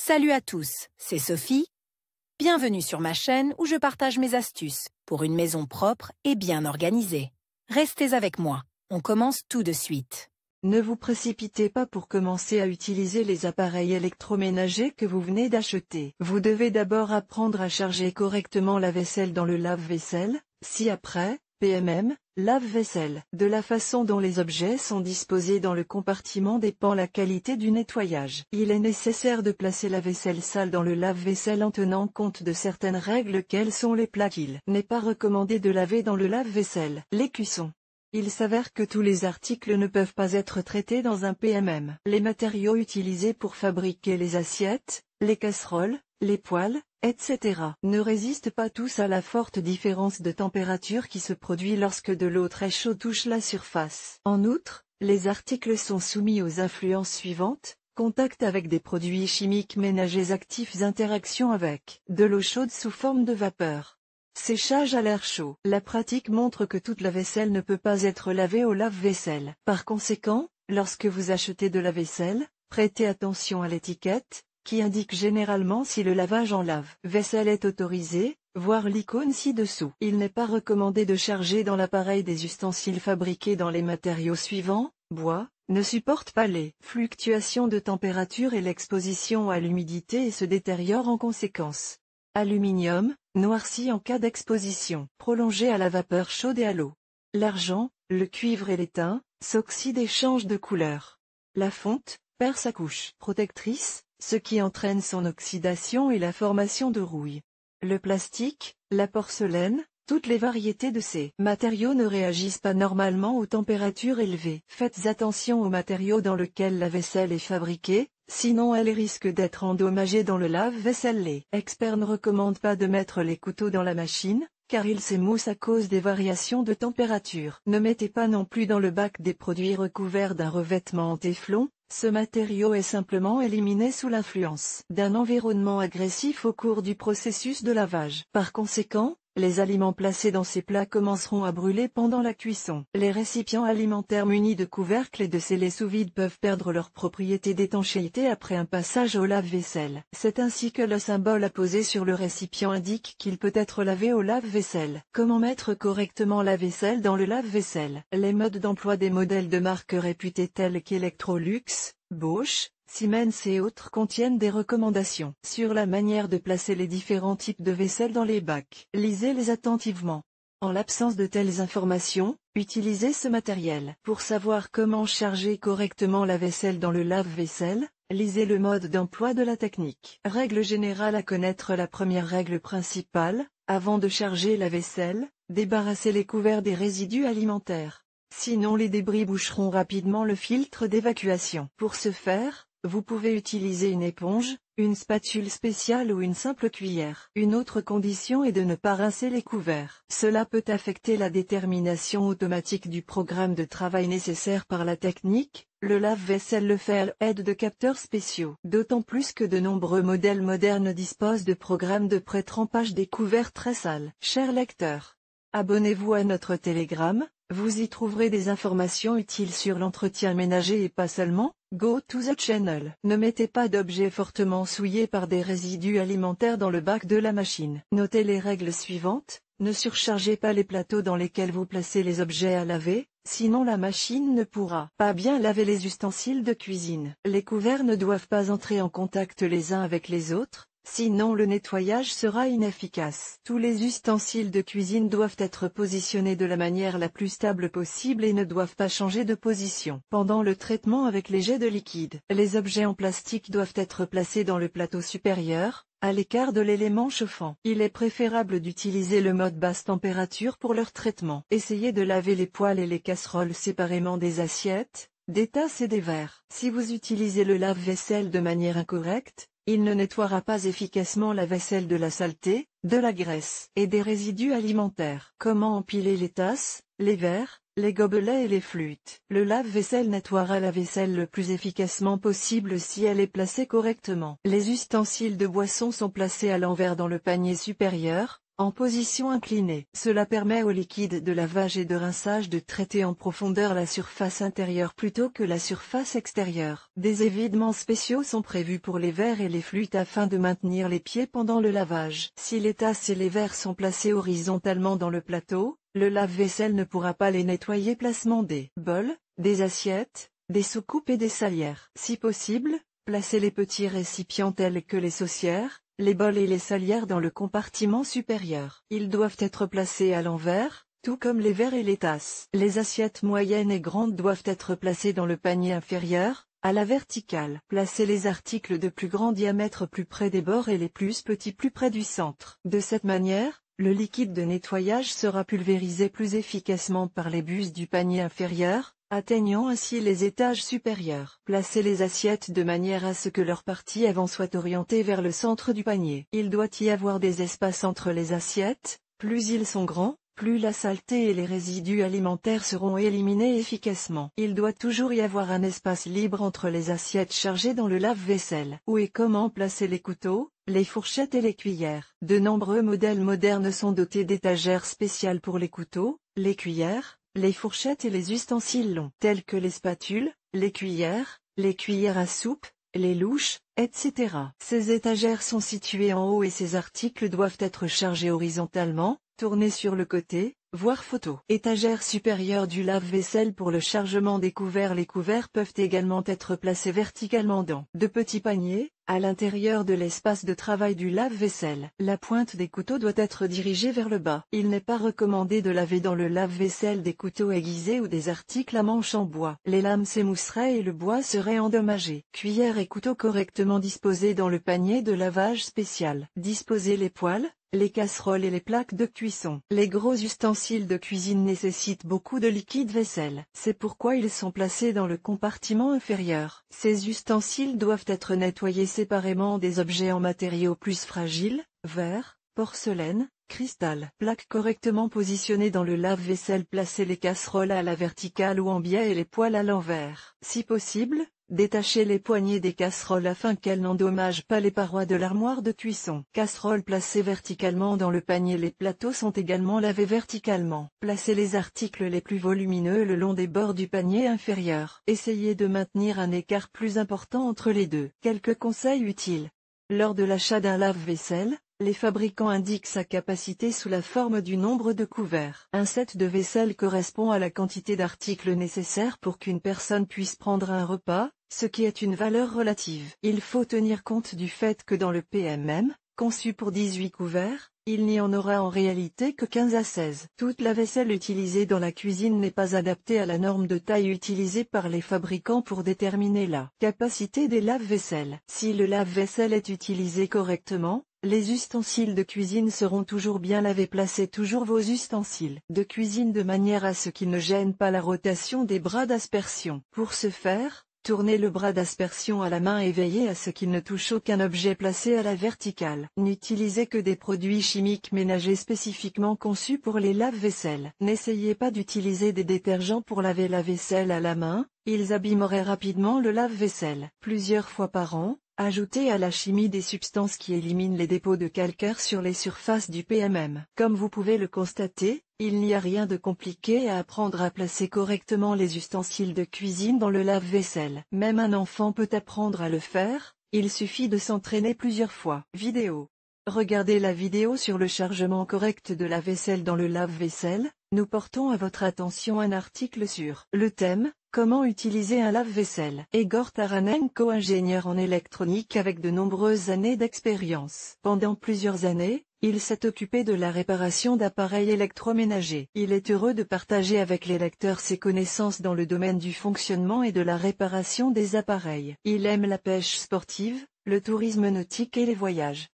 Salut à tous, c'est Sophie. Bienvenue sur ma chaîne où je partage mes astuces pour une maison propre et bien organisée. Restez avec moi, on commence tout de suite. Ne vous précipitez pas pour commencer à utiliser les appareils électroménagers que vous venez d'acheter. Vous devez d'abord apprendre à charger correctement la vaisselle dans le lave-vaisselle, ci-après, PMM, lave-vaisselle. De la façon dont les objets sont disposés dans le compartiment dépend la qualité du nettoyage. Il est nécessaire de placer la vaisselle sale dans le lave-vaisselle en tenant compte de certaines règles. Quels sont les plats qu'il n'est pas recommandé de laver dans le lave-vaisselle? Les cuissons. Il s'avère que tous les articles ne peuvent pas être traités dans un PMM. Les matériaux utilisés pour fabriquer les assiettes, les casseroles, les poêles, etc. ne résistent pas tous à la forte différence de température qui se produit lorsque de l'eau très chaude touche la surface. En outre, les articles sont soumis aux influences suivantes: contact avec des produits chimiques ménagers actifs, interaction avec de l'eau chaude sous forme de vapeur, séchage à l'air chaud. La pratique montre que toute la vaisselle ne peut pas être lavée au lave-vaisselle. Par conséquent, lorsque vous achetez de la vaisselle, prêtez attention à l'étiquette, qui indique généralement si le lavage en lave-vaisselle est autorisé, voir l'icône ci-dessous. Il n'est pas recommandé de charger dans l'appareil des ustensiles fabriqués dans les matériaux suivants: bois, ne supporte pas les fluctuations de température et l'exposition à l'humidité et se détériore en conséquence. Aluminium, noirci en cas d'exposition prolongée à la vapeur chaude et à l'eau. L'argent, le cuivre et l'étain, s'oxydent et changent de couleur. La fonte, perd sa couche protectrice, ce qui entraîne son oxydation et la formation de rouille. Le plastique, la porcelaine, toutes les variétés de ces matériaux ne réagissent pas normalement aux températures élevées. Faites attention aux matériaux dans lesquels la vaisselle est fabriquée, sinon elle risque d'être endommagée dans le lave-vaisselle. Les experts ne recommandent pas de mettre les couteaux dans la machine, car ils s'émoussent à cause des variations de température. Ne mettez pas non plus dans le bac des produits recouverts d'un revêtement en téflon. Ce matériau est simplement éliminé sous l'influence d'un environnement agressif au cours du processus de lavage. Par conséquent, les aliments placés dans ces plats commenceront à brûler pendant la cuisson. Les récipients alimentaires munis de couvercles et de scellés sous vide peuvent perdre leur propriété d'étanchéité après un passage au lave-vaisselle. C'est ainsi que le symbole apposé sur le récipient indique qu'il peut être lavé au lave-vaisselle. Comment mettre correctement la vaisselle dans le lave-vaisselle? Les modes d'emploi des modèles de marques réputées tels qu'Electrolux, Bosch, Siemens et autres contiennent des recommandations sur la manière de placer les différents types de vaisselle dans les bacs. Lisez-les attentivement. En l'absence de telles informations, utilisez ce matériel. Pour savoir comment charger correctement la vaisselle dans le lave-vaisselle, lisez le mode d'emploi de la technique. Règle générale à connaître. La première règle principale: avant de charger la vaisselle, débarrassez les couverts des résidus alimentaires. Sinon les débris boucheront rapidement le filtre d'évacuation. Pour ce faire, vous pouvez utiliser une éponge, une spatule spéciale ou une simple cuillère. Une autre condition est de ne pas rincer les couverts. Cela peut affecter la détermination automatique du programme de travail nécessaire par la technique. Le lave-vaisselle le fait à l'aide de capteurs spéciaux. D'autant plus que de nombreux modèles modernes disposent de programmes de pré-trempage des couverts très sales. Chers lecteurs, abonnez-vous à notre Telegram. Vous y trouverez des informations utiles sur l'entretien ménager et pas seulement. Go to the channel. Ne mettez pas d'objets fortement souillés par des résidus alimentaires dans le bac de la machine. Notez les règles suivantes. Ne surchargez pas les plateaux dans lesquels vous placez les objets à laver, sinon la machine ne pourra pas bien laver les ustensiles de cuisine. Les couverts ne doivent pas entrer en contact les uns avec les autres, sinon le nettoyage sera inefficace. Tous les ustensiles de cuisine doivent être positionnés de la manière la plus stable possible et ne doivent pas changer de position pendant le traitement avec les jets de liquide. Les objets en plastique doivent être placés dans le plateau supérieur, à l'écart de l'élément chauffant. Il est préférable d'utiliser le mode basse température pour leur traitement. Essayez de laver les poêles et les casseroles séparément des assiettes, des tasses et des verres. Si vous utilisez le lave-vaisselle de manière incorrecte, il ne nettoiera pas efficacement la vaisselle de la saleté, de la graisse et des résidus alimentaires. Comment empiler les tasses, les verres, les gobelets et les flûtes? Le lave-vaisselle nettoiera la vaisselle le plus efficacement possible si elle est placée correctement. Les ustensiles de boisson sont placés à l'envers dans le panier supérieur, en position inclinée. Cela permet au liquide de lavage et de rinçage de traiter en profondeur la surface intérieure plutôt que la surface extérieure. Des évidements spéciaux sont prévus pour les verres et les flûtes afin de maintenir les pieds pendant le lavage. Si les tasses et les verres sont placés horizontalement dans le plateau, le lave-vaisselle ne pourra pas les nettoyer. Placement des bols, des assiettes, des soucoupes et des salières. Si possible, placez les petits récipients tels que les saucières, les bols et les salières dans le compartiment supérieur. Ils doivent être placés à l'envers, tout comme les verres et les tasses. Les assiettes moyennes et grandes doivent être placées dans le panier inférieur, à la verticale. Placez les articles de plus grand diamètre plus près des bords et les plus petits plus près du centre. De cette manière, le liquide de nettoyage sera pulvérisé plus efficacement par les bus du panier inférieur, atteignant ainsi les étages supérieurs. Placez les assiettes de manière à ce que leur partie avant soit orientée vers le centre du panier. Il doit y avoir des espaces entre les assiettes, plus ils sont grands, plus la saleté et les résidus alimentaires seront éliminés efficacement. Il doit toujours y avoir un espace libre entre les assiettes chargées dans le lave-vaisselle. Où et comment placer les couteaux, les fourchettes et les cuillères. De nombreux modèles modernes sont dotés d'étagères spéciales pour les couteaux, les cuillères, les fourchettes et les ustensiles longs, tels que les spatules, les cuillères à soupe, les louches, etc. Ces étagères sont situées en haut et ces articles doivent être chargés horizontalement, tournés sur le côté, voir photo. Étagère supérieure du lave-vaisselle pour le chargement des couverts. Les couverts peuvent également être placés verticalement dans de petits paniers, à l'intérieur de l'espace de travail du lave-vaisselle. La pointe des couteaux doit être dirigée vers le bas. Il n'est pas recommandé de laver dans le lave-vaisselle des couteaux aiguisés ou des articles à manche en bois. Les lames s'émousseraient et le bois serait endommagé. Cuillères et couteaux correctement disposés dans le panier de lavage spécial. Disposez les poêles, les casseroles et les plaques de cuisson. Les gros ustensiles de cuisine nécessitent beaucoup de liquide vaisselle. C'est pourquoi ils sont placés dans le compartiment inférieur. Ces ustensiles doivent être nettoyés séparément des objets en matériaux plus fragiles, verre, porcelaine, cristal. Plaques correctement positionnées dans le lave-vaisselle. Placez les casseroles à la verticale ou en biais et les poêles à l'envers. Si possible, détachez les poignées des casseroles afin qu'elles n'endommagent pas les parois de l'armoire de cuisson. Casseroles placées verticalement dans le panier. Les plateaux sont également lavés verticalement. Placez les articles les plus volumineux le long des bords du panier inférieur. Essayez de maintenir un écart plus important entre les deux. Quelques conseils utiles. Lors de l'achat d'un lave-vaisselle, les fabricants indiquent sa capacité sous la forme du nombre de couverts. Un set de vaisselle correspond à la quantité d'articles nécessaires pour qu'une personne puisse prendre un repas, ce qui est une valeur relative. Il faut tenir compte du fait que dans le PMM, conçu pour 18 couverts, il n'y en aura en réalité que 15 à 16. Toute la vaisselle utilisée dans la cuisine n'est pas adaptée à la norme de taille utilisée par les fabricants pour déterminer la capacité des lave-vaisselle. Si le lave-vaisselle est utilisé correctement, les ustensiles de cuisine seront toujours bien lavés. Placez toujours vos ustensiles de cuisine de manière à ce qu'ils ne gênent pas la rotation des bras d'aspersion. Pour ce faire, tournez le bras d'aspersion à la main et veillez à ce qu'il ne touche aucun objet placé à la verticale. N'utilisez que des produits chimiques ménagers spécifiquement conçus pour les lave-vaisselle. N'essayez pas d'utiliser des détergents pour laver la vaisselle à la main, ils abîmeraient rapidement le lave-vaisselle. Plusieurs fois par an, ajoutez à la chimie des substances qui éliminent les dépôts de calcaire sur les surfaces du PMM. Comme vous pouvez le constater, il n'y a rien de compliqué à apprendre à placer correctement les ustensiles de cuisine dans le lave-vaisselle. Même un enfant peut apprendre à le faire, il suffit de s'entraîner plusieurs fois. Vidéo. Regardez la vidéo sur le chargement correct de la vaisselle dans le lave-vaisselle. Nous portons à votre attention un article sur le thème « Comment utiliser un lave-vaisselle ». Egor Taranenko, ingénieur en électronique avec de nombreuses années d'expérience. Pendant plusieurs années, il s'est occupé de la réparation d'appareils électroménagers. Il est heureux de partager avec les lecteurs ses connaissances dans le domaine du fonctionnement et de la réparation des appareils. Il aime la pêche sportive, le tourisme nautique et les voyages.